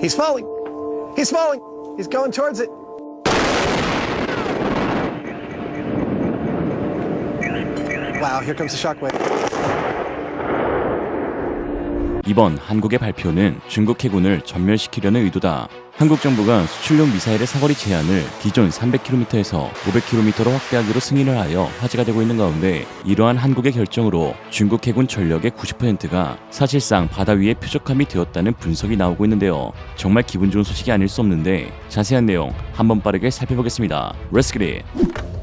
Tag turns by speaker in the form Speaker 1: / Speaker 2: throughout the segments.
Speaker 1: He's falling. He's falling. He's going towards it. Wow, here comes the shockwave.
Speaker 2: 이번 한국의 발표는 중국 해군을 전멸시키려는 의도다. 한국 정부가 수출용 미사일의 사거리 제한을 기존 300km에서 500km로 확대하기로 승인을 하여 화제가 되고 있는 가운데, 이러한 한국의 결정으로 중국 해군 전력의 90%가 사실상 바다 위에 표적함이 되었다는 분석이 나오고 있는데요. 정말 기분 좋은 소식이 아닐 수 없는데, 자세한 내용 한번 빠르게 살펴보겠습니다. Let's get it!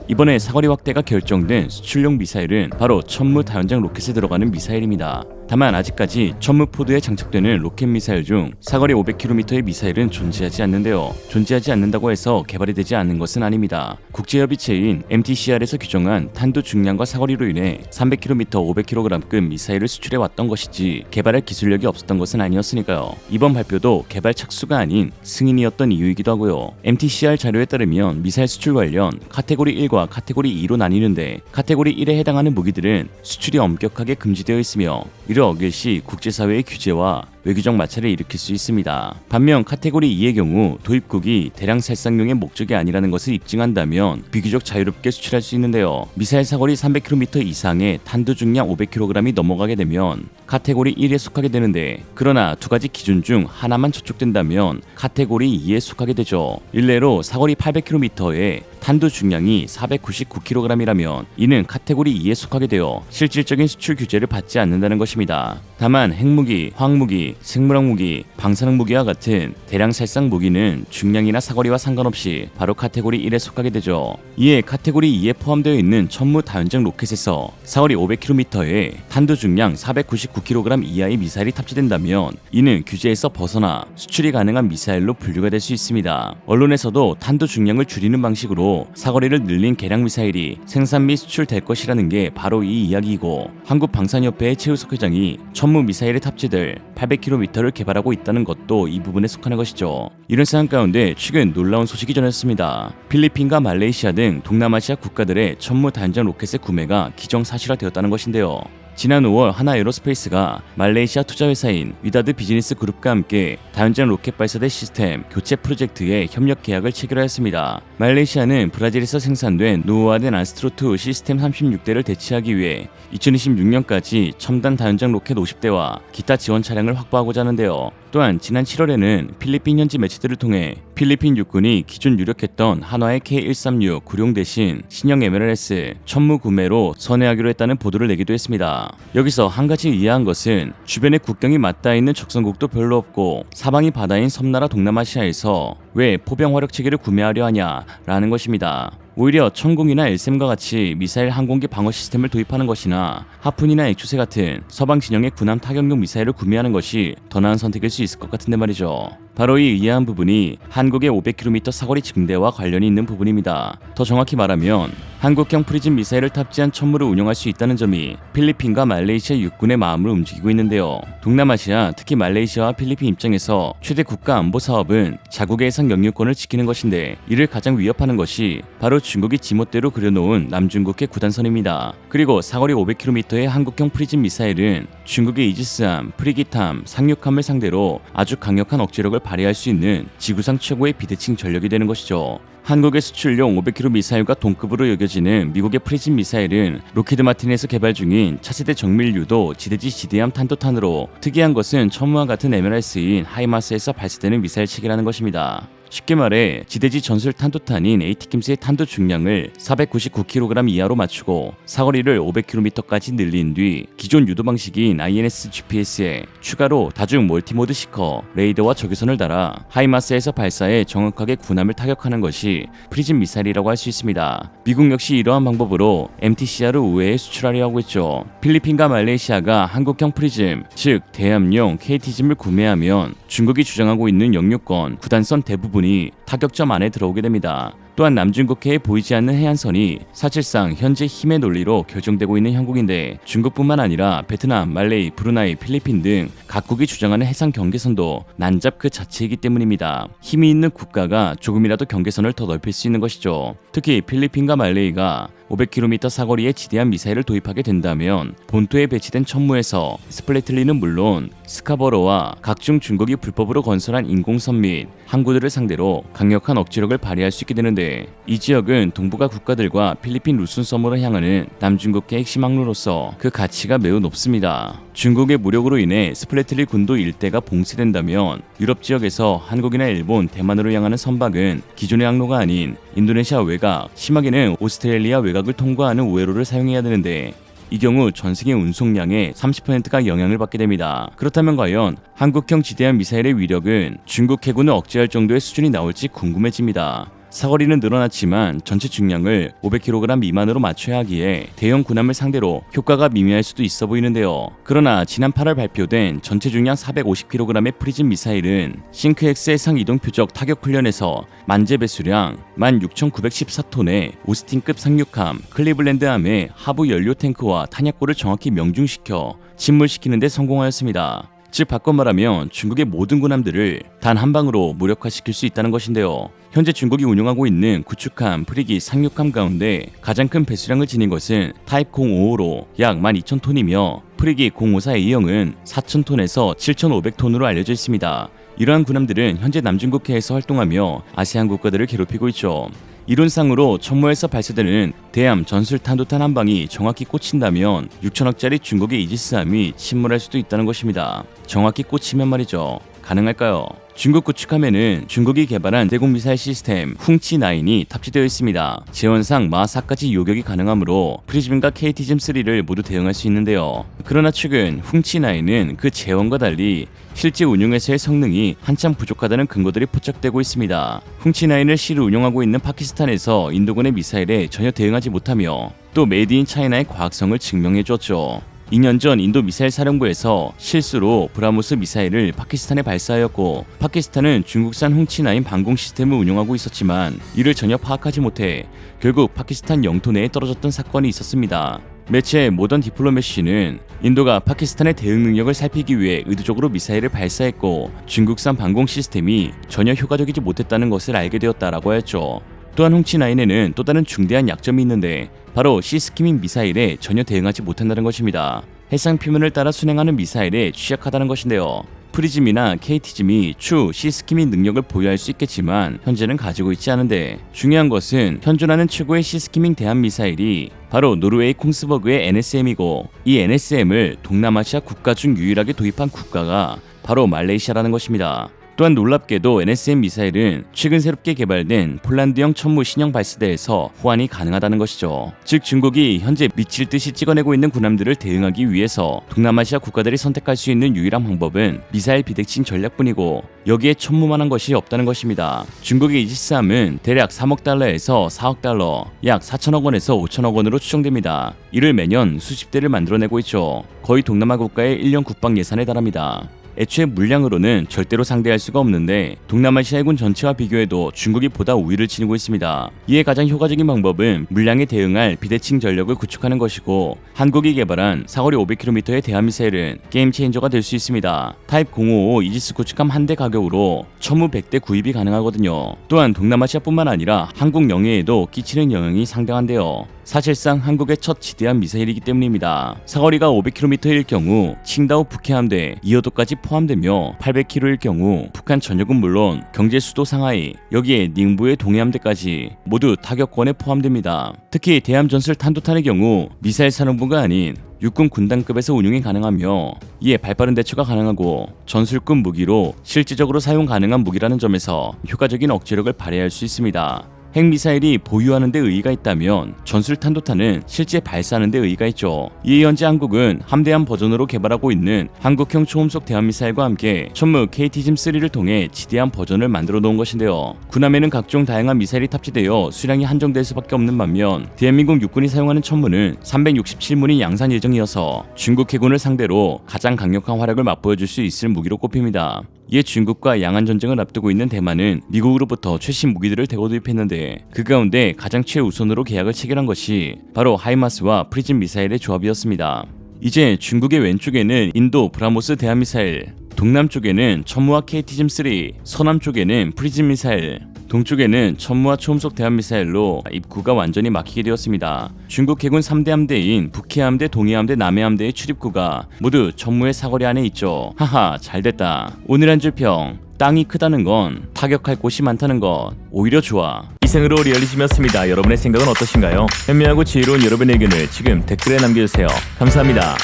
Speaker 2: 이번에 사거리 확대가 결정된 수출용 미사일은 바로 천무 다연장 로켓에 들어가는 미사일입니다. 다만 아직까지 천무 포드에 장착되는 로켓 미사일 중 사거리 500km의 미사일은 존재하지 않는데요. 존재하지 않는다고 해서 개발이 되지 않는 것은 아닙니다. 국제협의체인 MTCR에서 규정한 탄두 중량과 사거리로 인해 300km, 500kg급 미사일을 수출해 왔던 것이지 개발할 기술력이 없었던 것은 아니었으니까요. 이번 발표도 개발 착수가 아닌 승인이었던 이유이기도 하고요. MTCR 자료에 따르면 미사일 수출 관련 카테고리 1과 카테고리 2로 나뉘는데, 카테고리 1에 해당하는 무기들은 수출이 엄격하게 금지되어 있으며 이를 어길 시 국제사회의 규제와 외교적 마찰을 일으킬 수 있습니다. 반면 카테고리 2의 경우 도입국이 대량 살상용의 목적이 아니라는 것을 입증한다면 비교적 자유롭게 수출할 수 있는데요. 미사일 사거리 300km 이상의 탄두 중량 500kg이 넘어가게 되면 카테고리 1에 속하게 되는데, 그러나 두 가지 기준 중 하나만 저촉된다면 카테고리 2에 속하게 되죠. 일례로 사거리 800km에 탄두 중량이 499kg이라면 이는 카테고리 2에 속하게 되어 실질적인 수출 규제를 받지 않는다는 것입니다. 다만 핵무기, 화학무기, 생물학 무기, 방사능 무기와 같은 대량 살상 무기는 중량이나 사거리와 상관없이 바로 카테고리 1에 속하게 되죠. 이에 카테고리 2에 포함되어 있는 천무 다연장 로켓에서 사거리 500km에 탄두 중량 499kg 이하의 미사일이 탑재된다면 이는 규제에서 벗어나 수출이 가능한 미사일로 분류가 될 수 있습니다. 언론에서도 탄두 중량을 줄이는 방식으로 사거리를 늘린 개량 미사일이 생산 및 수출될 것이라는 게 바로 이 이야기이고, 한국방산협회의 최우석 회장이 천무 미사일에 탑재될 800km를 개발하고 있다는 것도 이 부분에 속하는 것이죠. 이런 상황 가운데 최근 놀라운 소식이 전해졌습니다. 필리핀과 말레이시아 등 동남아시아 국가들의 천무 다연장 로켓의 구매가 기정사실화되었다는 것인데요. 지난 5월 하나에로스페이스가 말레이시아 투자회사인 위다드 비즈니스 그룹과 함께 다연장 로켓 발사대 시스템 교체 프로젝트에 협력 계약을 체결하였습니다. 말레이시아는 브라질에서 생산된 노후화된 아스트로2 시스템 36대를 대체하기 위해 2026년까지 첨단 다연장 로켓 50대와 기타 지원 차량을 확보하고자 하는데요. 또한 지난 7월에는 필리핀 현지 매체들을 통해 필리핀 육군이 기존 유력했던 한화의 K136 구룡 대신 신형 MLRS 천무 구매로 선회하기로 했다는 보도를 내기도 했습니다. 여기서 한 가지 이해한 것은 주변에 국경이 맞닿아 있는 적성국도 별로 없고 사방이 바다인 섬나라 동남아시아에서 왜 포병 화력 체계를 구매하려 하냐라는 것입니다. 오히려 천궁이나 엘셈과 같이 미사일 항공기 방어 시스템을 도입하는 것이나 하푼이나 엑초세 같은 서방 진영의 군함 타격용 미사일을 구매하는 것이 더 나은 선택일 수 있을 것 같은데 말이죠. 바로 이 이해한 부분이 한국의 500km 사거리 증대와 관련이 있는 부분입니다. 더 정확히 말하면 한국형 프리즘 미사일을 탑재한 천무를 운영할 수 있다는 점이 필리핀과 말레이시아 육군의 마음을 움직이고 있는데요. 동남아시아, 특히 말레이시아와 필리핀 입장에서 최대 국가 안보 사업은 자국의 해상 영유권을 지키는 것인데, 이를 가장 위협하는 것이 바로 중국이 지멋대로 그려놓은 남중국해 구단선입니다. 그리고 사거리 500km의 한국형 프리즘 미사일은 중국의 이지스함, 프리기함, 상륙함을 상대로 아주 강력한 억제력을 발휘할 수 있는 지구상 최고의 비대칭 전력이 되는 것이죠. 한국의 수출용 500km 미사일과 동급으로 여겨지는 미국의 프리즘 미사일은 로키드 마틴에서 개발 중인 차세대 정밀 유도 지대지 지대함 탄도탄으로, 특이한 것은 천무와 같은 MLRS인 하이마스에서 발사되는 미사일 체계라는 것입니다. 쉽게 말해 지대지 전술 탄도탄인 AT킴스의 탄도 중량을 499kg 이하로 맞추고 사거리를 500km까지 늘린 뒤 기존 유도 방식인 INS GPS에 추가로 다중 멀티모드 시커, 레이더와 적외선을 달아 하이마스에서 발사해 정확하게 군함을 타격하는 것이 프리즘 미사일이라고 할 수 있습니다. 미국 역시 이러한 방법으로 MTCR을 우회해 수출하려 하고 있죠. 필리핀과 말레이시아가 한국형 프리즘, 즉 대함용 KT즘을 구매하면 중국이 주장하고 있는 영유권, 구단선 대부분이 타격점 안에 들어오게 됩니다. 또한 남중국해에 보이지 않는 해안선이 사실상 현재 힘의 논리로 결정되고 있는 형국인데, 중국뿐만 아니라 베트남, 말레이, 브루나이, 필리핀 등 각국이 주장하는 해상 경계선도 난잡 그 자체이기 때문입니다. 힘이 있는 국가가 조금이라도 경계선을 더 넓힐 수 있는 것이죠. 특히 필리핀과 말레이가 500km 사거리의 지대한 미사일을 도입하게 된다면 본토에 배치된 천무에서 스플래틀리는 물론 스카버로와 각종 중국이 불법으로 건설한 인공섬 및 항구들을 상대로 강력한 억지력을 발휘할 수 있게 되는데, 이 지역은 동북아 국가들과 필리핀 루슨섬으로 향하는 남중국해 핵심 항로로서 그 가치가 매우 높습니다. 중국의 무력으로 인해 스플래틀리 군도 일대가 봉쇄된다면 유럽 지역에서 한국이나 일본, 대만으로 향하는 선박은 기존의 항로가 아닌 인도네시아 외곽, 심하게는 오스트레일리아 외곽을 통과하는 우회로를 사용해야 되는데, 이 경우 전세계 운송량의 30%가 영향을 받게 됩니다. 그렇다면 과연 한국형 지대한 미사일의 위력은 중국 해군을 억제할 정도의 수준이 나올지 궁금해집니다. 사거리는 늘어났지만 전체 중량을 500kg 미만으로 맞춰야 하기에 대형 군함을 상대로 효과가 미미할 수도 있어 보이는데요. 그러나 지난 8월 발표된 전체 중량 450kg의 프리즘 미사일은 싱크X 해상 이동 표적 타격 훈련에서 만재 배수량 16,914톤의 오스틴급 상륙함 클리블랜드함의 하부 연료 탱크와 탄약고를 정확히 명중시켜 침몰시키는 데 성공하였습니다. 즉 바꿔 말하면 중국의 모든 군함들을 단 한 방으로 무력화시킬 수 있다는 것인데요. 현재 중국이 운용하고 있는 구축함, 프리기, 상륙함 가운데 가장 큰 배수량을 지닌 것은 타입 055로 약 12,000톤이며 프리기 054A형은 4,000톤에서 7,500톤으로 알려져 있습니다. 이러한 군함들은 현재 남중국해에서 활동하며 아세안 국가들을 괴롭히고 있죠. 이론상으로 천무에서 발사되는 대함 전술 탄도탄 한 방이 정확히 꽂힌다면 6천억짜리 중국의 이지스함이 침몰할 수도 있다는 것입니다. 정확히 꽂히면 말이죠. 가능할까요? 중국 구축함에는 중국이 개발한 대공 미사일 시스템 훔치9이 탑재되어 있습니다. 재원상 마 4까지 요격이 가능하므로 프리즘과 KT즘3를 모두 대응할 수 있는데요. 그러나 최근 훔치9은 그 재원과 달리 실제 운용에서의 성능이 한참 부족하다는 근거들이 포착되고 있습니다. 훔치9을 실을 운용하고 있는 파키스탄에서 인도군의 미사일에 전혀 대응하지 못하며 또 메이드 인 차이나의 과학성을 증명해 주었죠. 2년 전 인도 미사일 사령부에서 실수로 브라모스 미사일을 파키스탄에 발사하였고, 파키스탄은 중국산 훔치9 방공 시스템을 운용하고 있었지만 이를 전혀 파악하지 못해 결국 파키스탄 영토 내에 떨어졌던 사건이 있었습니다. 매체 모던 디플로매시는 인도가 파키스탄의 대응 능력을 살피기 위해 의도적으로 미사일을 발사했고 중국산 방공 시스템이 전혀 효과적이지 못했다는 것을 알게 되었다라고 하였죠. 또한 훔치9에는 또 다른 중대한 약점이 있는데 바로 시스키밍 미사일에 전혀 대응하지 못한다는 것입니다. 해상 표면을 따라 순행하는 미사일에 취약하다는 것인데요. 프리즘이나 KT즘이 추후 시스키밍 능력을 보유할 수 있겠지만 현재는 가지고 있지 않은데, 중요한 것은 현존하는 최고의 시스키밍 대함 미사일이 바로 노르웨이 콩스버그의 NSM이고, 이 NSM을 동남아시아 국가 중 유일하게 도입한 국가가 바로 말레이시아라는 것입니다. 또한 놀랍게도 NSM 미사일은 최근 새롭게 개발된 폴란드형 천무 신형 발사대에서 호환이 가능하다는 것이죠. 즉 중국이 현재 미칠 듯이 찍어내고 있는 군함들을 대응하기 위해서 동남아시아 국가들이 선택할 수 있는 유일한 방법은 미사일 비대칭 전략뿐이고, 여기에 천무만한 것이 없다는 것입니다. 중국의 이지스함은 대략 3억 달러에서 4억 달러, 약 4천억 원에서 5천억 원으로 추정됩니다. 이를 매년 수십 대를 만들어내고 있죠. 거의 동남아 국가의 1년 국방 예산에 달합니다. 애초에 물량으로는 절대로 상대할 수가 없는데 동남아시아 해군 전체와 비교해도 중국이 보다 우위를 지니고 있습니다. 이에 가장 효과적인 방법은 물량에 대응할 비대칭 전력을 구축하는 것이고, 한국이 개발한 사거리 500km의 대함미사일은 게임 체인저가 될 수 있습니다. 타입 055 이지스 구축함 한 대 가격으로 천무 100대 구입이 가능하거든요. 또한 동남아시아뿐만 아니라 한국 영해에도 끼치는 영향이 상당한데요. 사실상 한국의 첫 지대한 미사일이기 때문입니다. 사거리가 500km일 경우 칭다오 북해함대 2호도까지 포함되며 800km일 경우 북한 전역은 물론 경제 수도 상하이, 여기에 닝부의 동해함대까지 모두 타격권에 포함됩니다. 특히 대함 전술 탄도탄의 경우 미사일 사령부가 아닌 육군 군단급에서 운용이 가능하며 이에 발빠른 대처가 가능하고 전술급 무기로 실질적으로 사용 가능한 무기라는 점에서 효과적인 억제력을 발휘할 수 있습니다. 핵미사일이 보유하는 데 의의가 있다면 전술탄도탄은 실제 발사하는 데 의의가 있죠. 이에 현재 한국은 함대함 버전으로 개발하고 있는 한국형 초음속 대함미사일과 함께 천무 KT즘3를 통해 지대함 버전을 만들어 놓은 것인데요. 군함에는 각종 다양한 미사일이 탑재되어 수량이 한정될 수밖에 없는 반면 대한민국 육군이 사용하는 천무는 367문이 양산 예정이어서 중국 해군을 상대로 가장 강력한 활약을 맛보여줄 수 있을 무기로 꼽힙니다. 이에 중국과 양안 전쟁을 앞두고 있는 대만은 미국으로부터 최신 무기들을 대거 도입했는데 그 가운데 가장 최우선으로 계약을 체결한 것이 바로 하이마스와 프리즘 미사일의 조합이었습니다. 이제 중국의 왼쪽에는 인도 브라모스 대함미사일, 동남쪽에는 천무와 KT즘3, 서남쪽에는 프리즘 미사일, 동쪽에는 천무와 초음속 대함미사일로 입구가 완전히 막히게 되었습니다. 중국 해군 3대 함대인 북해함대, 동해함대, 남해함대의 출입구가 모두 천무의 사거리 안에 있죠. 하하, 잘됐다. 오늘 한 줄 평. 땅이 크다는 건 타격할 곳이 많다는 것. 오히려 좋아.
Speaker 3: 이생으로 리얼리즘이었습니다. 여러분의 생각은 어떠신가요? 현명하고 지혜로운 여러분의 의견을 지금 댓글에 남겨주세요. 감사합니다.